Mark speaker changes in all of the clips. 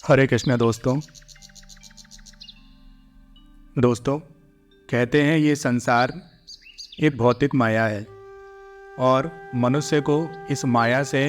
Speaker 1: हरे कृष्णा दोस्तों कहते हैं ये संसार एक भौतिक माया है और मनुष्य को इस माया से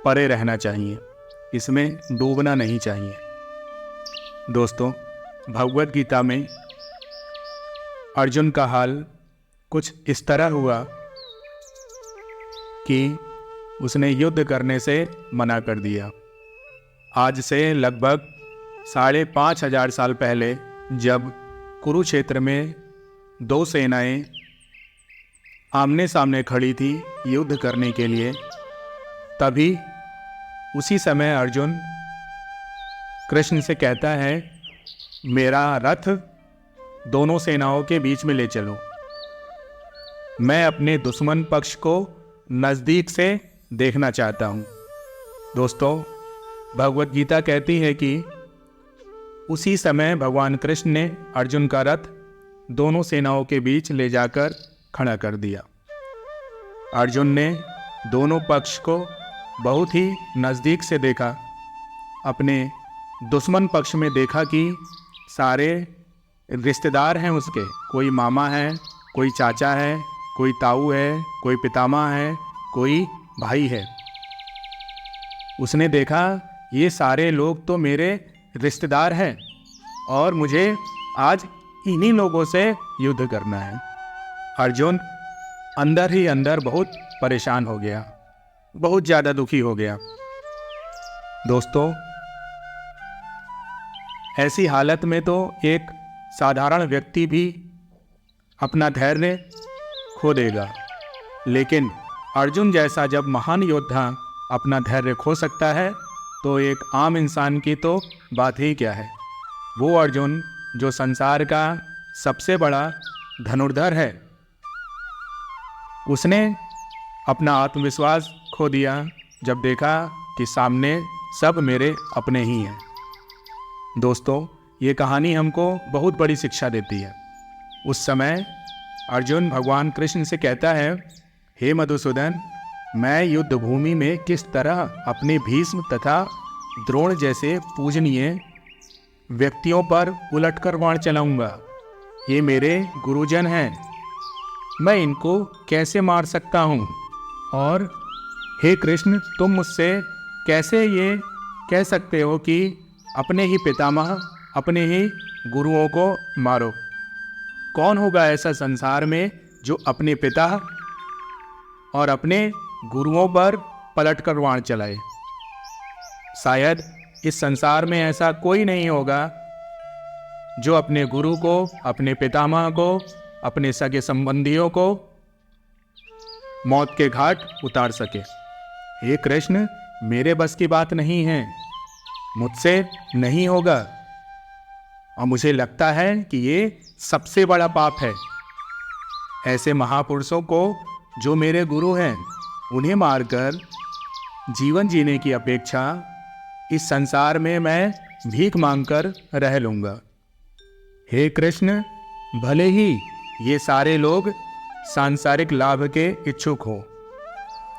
Speaker 1: परे रहना चाहिए, इसमें डूबना नहीं चाहिए। दोस्तों, भगवद गीता में अर्जुन का हाल कुछ इस तरह हुआ कि उसने युद्ध करने से मना कर दिया। आज से लगभग 5,500 साल पहले जब कुरुक्षेत्र में दो सेनाएं आमने सामने खड़ी थी युद्ध करने के लिए, तभी उसी समय अर्जुन कृष्ण से कहता है, मेरा रथ दोनों सेनाओं के बीच में ले चलो, मैं अपने दुश्मन पक्ष को नज़दीक से देखना चाहता हूँ। दोस्तों, भगवद गीता कहती है कि उसी समय भगवान कृष्ण ने अर्जुन का रथ दोनों सेनाओं के बीच ले जाकर खड़ा कर दिया। अर्जुन ने दोनों पक्ष को बहुत ही नज़दीक से देखा। अपने दुश्मन पक्ष में देखा कि सारे रिश्तेदार हैं उसके, कोई मामा है, कोई चाचा है, कोई ताऊ है, कोई पितामह है, कोई भाई है। उसने देखा ये सारे लोग तो मेरे रिश्तेदार हैं और मुझे आज इन्हीं लोगों से युद्ध करना है। अर्जुन अंदर ही अंदर बहुत परेशान हो गया, बहुत ज़्यादा दुखी हो गया। दोस्तों, ऐसी हालत में तो एक साधारण व्यक्ति भी अपना धैर्य खो देगा, लेकिन अर्जुन जैसा जब महान योद्धा अपना धैर्य खो सकता है तो एक आम इंसान की तो बात ही क्या है। वो अर्जुन जो संसार का सबसे बड़ा धनुर्धर है, उसने अपना आत्मविश्वास खो दिया जब देखा कि सामने सब मेरे अपने ही हैं। दोस्तों, ये कहानी हमको बहुत बड़ी शिक्षा देती है। उस समय अर्जुन भगवान कृष्ण से कहता है, हे मधुसूदन, मैं युद्ध भूमि में किस तरह अपने भीष्म तथा द्रोण जैसे पूजनीय व्यक्तियों पर उलटकर बाण चलाऊंगा। ये मेरे गुरुजन हैं, मैं इनको कैसे मार सकता हूँ? और हे कृष्ण, तुम मुझसे कैसे ये कह सकते हो कि अपने ही पितामह, अपने ही गुरुओं को मारो? कौन होगा ऐसा संसार में जो अपने पिता और अपने गुरुओं पर पलटकर बाण चलाए? शायद इस संसार में ऐसा कोई नहीं होगा जो अपने गुरु को, अपने पितामह को, अपने सगे संबंधियों को मौत के घाट उतार सके। हे कृष्ण, मेरे बस की बात नहीं है, मुझसे नहीं होगा, और मुझे लगता है कि ये सबसे बड़ा पाप है। ऐसे महापुरुषों को जो मेरे गुरु हैं, उन्हें मारकर जीवन जीने की अपेक्षा इस संसार में मैं भीख मांगकर रह लूँगा। हे कृष्ण, भले ही ये सारे लोग सांसारिक लाभ के इच्छुक हो,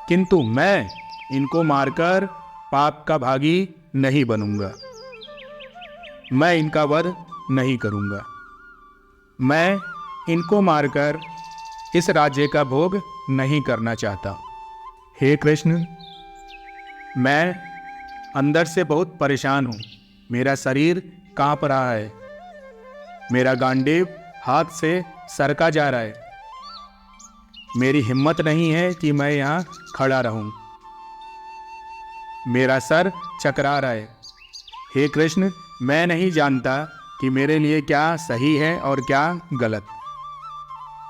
Speaker 1: किंतु मैं इनको मारकर पाप का भागी नहीं बनूंगा। मैं इनका वध नहीं करूंगा। मैं इनको मारकर इस राज्य का भोग नहीं करना चाहता। हे कृष्ण, मैं अंदर से बहुत परेशान हूँ। मेरा शरीर कांप रहा है, मेरा गांडीव हाथ से सरका जा रहा है, मेरी हिम्मत नहीं है कि मैं यहाँ खड़ा रहूँ, मेरा सर चकरा रहा है। हे कृष्ण, मैं नहीं जानता कि मेरे लिए क्या सही है और क्या गलत।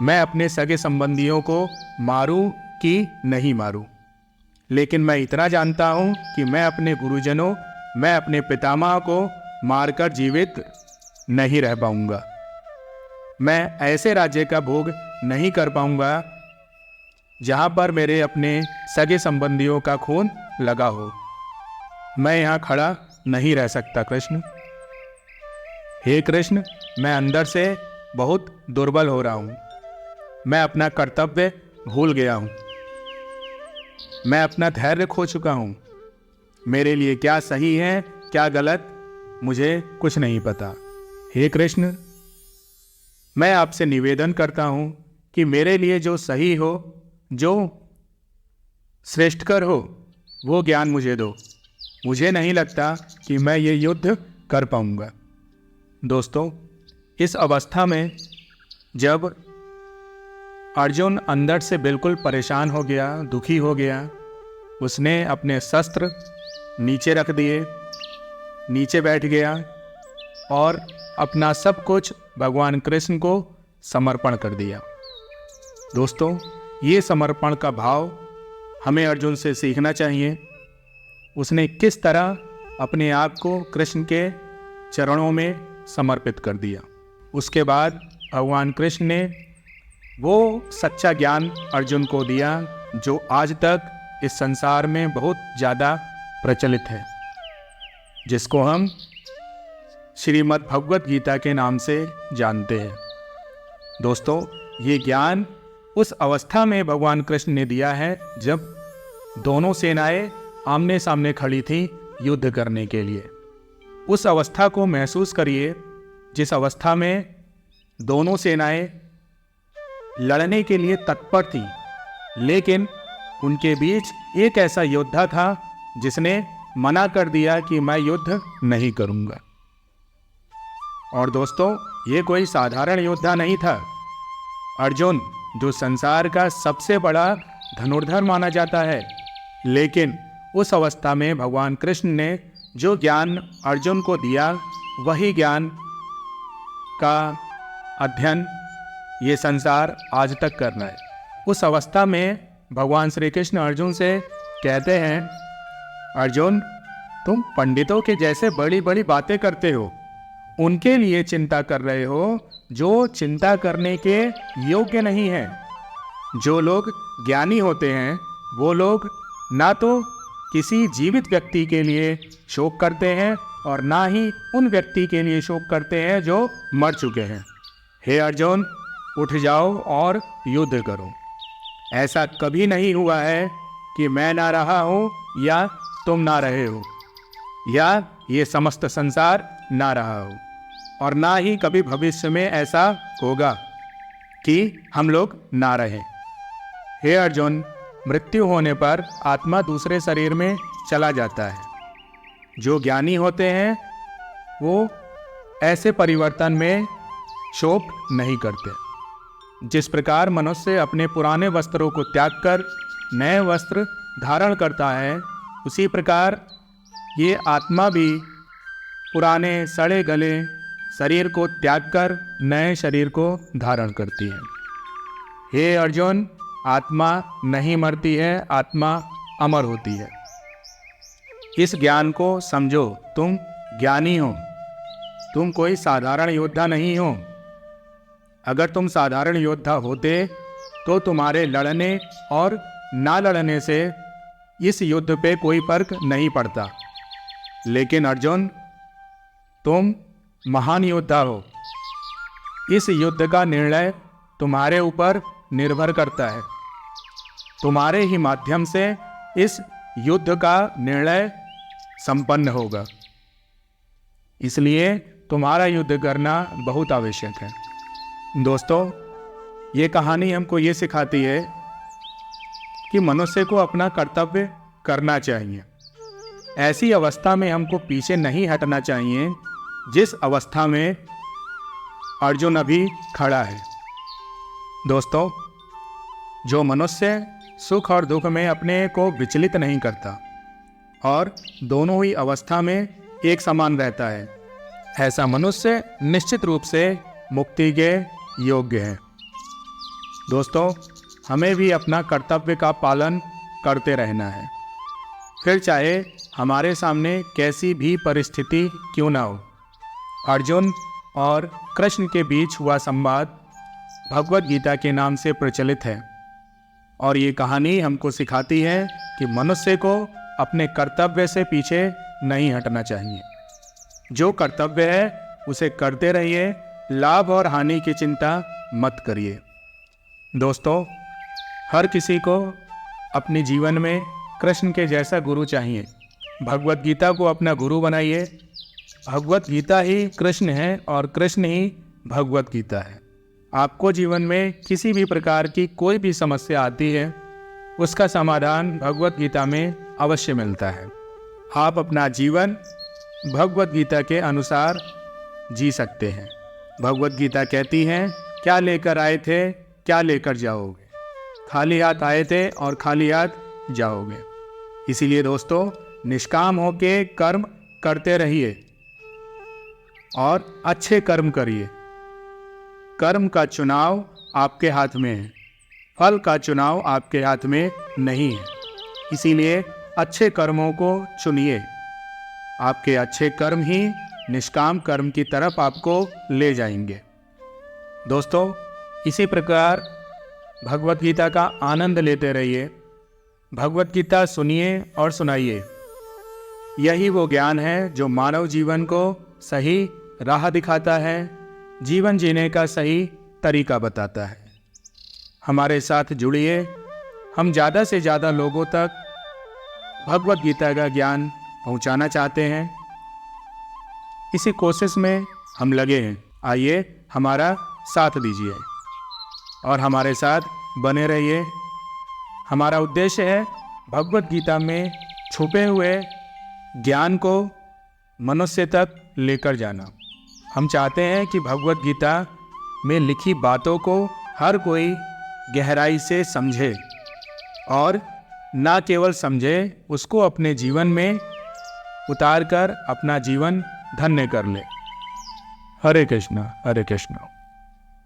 Speaker 1: मैं अपने सगे संबंधियों को मारूं कि नहीं मारूं, लेकिन मैं इतना जानता हूं कि मैं अपने गुरुजनों, मैं अपने पितामह को मारकर जीवित नहीं रह पाऊंगा। मैं ऐसे राज्य का भोग नहीं कर पाऊंगा जहां पर मेरे अपने सगे संबंधियों का खून लगा हो। मैं यहाँ खड़ा नहीं रह सकता कृष्ण। हे कृष्ण, मैं अंदर से बहुत दुर्बल हो रहा हूँ। मैं अपना कर्तव्य भूल गया हूँ, मैं अपना धैर्य खो चुका हूँ। मेरे लिए क्या सही है क्या गलत, मुझे कुछ नहीं पता। हे कृष्ण, मैं आपसे निवेदन करता हूँ कि मेरे लिए जो सही हो, जो श्रेष्ठकर हो, वो ज्ञान मुझे दो। मुझे नहीं लगता कि मैं ये युद्ध कर पाऊँगा। दोस्तों, इस अवस्था में जब अर्जुन अंदर से बिल्कुल परेशान हो गया, दुखी हो गया, उसने अपने शस्त्र नीचे रख दिए, नीचे बैठ गया और अपना सब कुछ भगवान कृष्ण को समर्पण कर दिया। दोस्तों, ये समर्पण का भाव हमें अर्जुन से सीखना चाहिए। उसने किस तरह अपने आप को कृष्ण के चरणों में समर्पित कर दिया। उसके बाद भगवान कृष्ण ने वो सच्चा ज्ञान अर्जुन को दिया जो आज तक इस संसार में बहुत ज़्यादा प्रचलित है, जिसको हम श्रीमद् भगवत गीता के नाम से जानते हैं। दोस्तों, ये ज्ञान उस अवस्था में भगवान कृष्ण ने दिया है जब दोनों सेनाएं आमने सामने खड़ी थीं युद्ध करने के लिए। उस अवस्था को महसूस करिए जिस अवस्था में दोनों सेनाएं लड़ने के लिए तत्पर थीं, लेकिन उनके बीच एक ऐसा योद्धा था जिसने मना कर दिया कि मैं युद्ध नहीं करूंगा। और दोस्तों, ये कोई साधारण योद्धा नहीं था। अर्जुन, जो संसार का सबसे बड़ा धनुर्धर माना जाता है, लेकिन उस अवस्था में भगवान कृष्ण ने जो ज्ञान अर्जुन को दिया, वही ज्ञान का अध्ययन ये संसार आज तक कर रहा है। उस अवस्था में भगवान श्री कृष्ण अर्जुन से कहते हैं, अर्जुन, तुम पंडितों के जैसे बड़ी बड़ी बातें करते हो, उनके लिए चिंता कर रहे हो जो चिंता करने के योग्य नहीं है। जो लोग ज्ञानी होते हैं वो लोग ना तो किसी जीवित व्यक्ति के लिए शोक करते हैं और ना ही उन व्यक्ति के लिए शोक करते हैं जो मर चुके हैं। हे अर्जुन, उठ जाओ और युद्ध करो। ऐसा कभी नहीं हुआ है कि मैं ना रहा हूँ या तुम ना रहे हो, या ये समस्त संसार ना रहा हो, और ना ही कभी भविष्य में ऐसा होगा कि हम लोग ना रहें। हे अर्जुन, मृत्यु होने पर आत्मा दूसरे शरीर में चला जाता है। जो ज्ञानी होते हैं वो ऐसे परिवर्तन में शोक नहीं करते। जिस प्रकार मनुष्य अपने पुराने वस्त्रों को त्याग कर नए वस्त्र धारण करता है, उसी प्रकार ये आत्मा भी पुराने सड़े गले शरीर को त्याग कर नए शरीर को धारण करती है। हे अर्जुन, आत्मा नहीं मरती है, आत्मा अमर होती है। इस ज्ञान को समझो। तुम ज्ञानी हो, तुम कोई साधारण योद्धा नहीं हो। अगर तुम साधारण योद्धा होते तो तुम्हारे लड़ने और ना लड़ने से इस युद्ध पे कोई फर्क नहीं पड़ता। लेकिन अर्जुन, तुम महान योद्धा हो। इस युद्ध का निर्णय तुम्हारे ऊपर निर्भर करता है। तुम्हारे ही माध्यम से इस युद्ध का निर्णय संपन्न होगा। इसलिए तुम्हारा युद्ध करना बहुत आवश्यक है। दोस्तों, ये कहानी हमको ये सिखाती है कि मनुष्य को अपना कर्तव्य करना चाहिए। ऐसी अवस्था में हमको पीछे नहीं हटना चाहिए जिस अवस्था में अर्जुन अभी खड़ा है। दोस्तों, जो मनुष्य सुख और दुख में अपने को विचलित नहीं करता और दोनों ही अवस्था में एक समान रहता है, ऐसा मनुष्य निश्चित रूप से मुक्ति के योग्य है। दोस्तों, हमें भी अपना कर्तव्य का पालन करते रहना है, फिर चाहे हमारे सामने कैसी भी परिस्थिति क्यों ना हो। अर्जुन और कृष्ण के बीच हुआ संवाद भगवत गीता के नाम से प्रचलित है, और ये कहानी हमको सिखाती है कि मनुष्य को अपने कर्तव्य से पीछे नहीं हटना चाहिए। जो कर्तव्य है उसे करते रहिए, लाभ और हानि की चिंता मत करिए। दोस्तों, हर किसी को अपने जीवन में कृष्ण के जैसा गुरु चाहिए, भगवत गीता को अपना गुरु बनाइए। भगवत गीता ही कृष्ण है और कृष्ण ही भगवत गीता है। आपको जीवन में किसी भी प्रकार की कोई भी समस्या आती है, उसका समाधान भगवत गीता में अवश्य मिलता है। आप अपना जीवन भगवत गीता के अनुसार जी सकते हैं। भगवत गीता कहती है, क्या लेकर आए थे क्या लेकर जाओगे, खाली हाथ आए थे और खाली हाथ जाओगे। इसीलिए दोस्तों, निष्काम होके कर्म करते रहिए और अच्छे कर्म करिए। कर्म का चुनाव आपके हाथ में है, फल का चुनाव आपके हाथ में नहीं है। इसीलिए अच्छे कर्मों को चुनिए। आपके अच्छे कर्म ही निष्काम कर्म की तरफ आपको ले जाएंगे। दोस्तों, इसी प्रकार भगवत गीता का आनंद लेते रहिए। भगवत गीता सुनिए और सुनाइए। यही वो ज्ञान है जो मानव जीवन को सही राह दिखाता है, जीवन जीने का सही तरीका बताता है। हमारे साथ जुड़िए। हम ज़्यादा से ज़्यादा लोगों तक भगवत गीता का ज्ञान पहुंचाना चाहते हैं। इसी कोशिश में हम लगे हैं। आइए हमारा साथ दीजिए और हमारे साथ बने रहिए। हमारा उद्देश्य है भगवत गीता में छुपे हुए ज्ञान को मनुष्य तक लेकर जाना। हम चाहते हैं कि भगवत गीता में लिखी बातों को हर कोई गहराई से समझे और ना केवल समझे, उसको अपने जीवन में उतार कर अपना जीवन धन्य कर ले। हरे कृष्णा, हरे कृष्णा।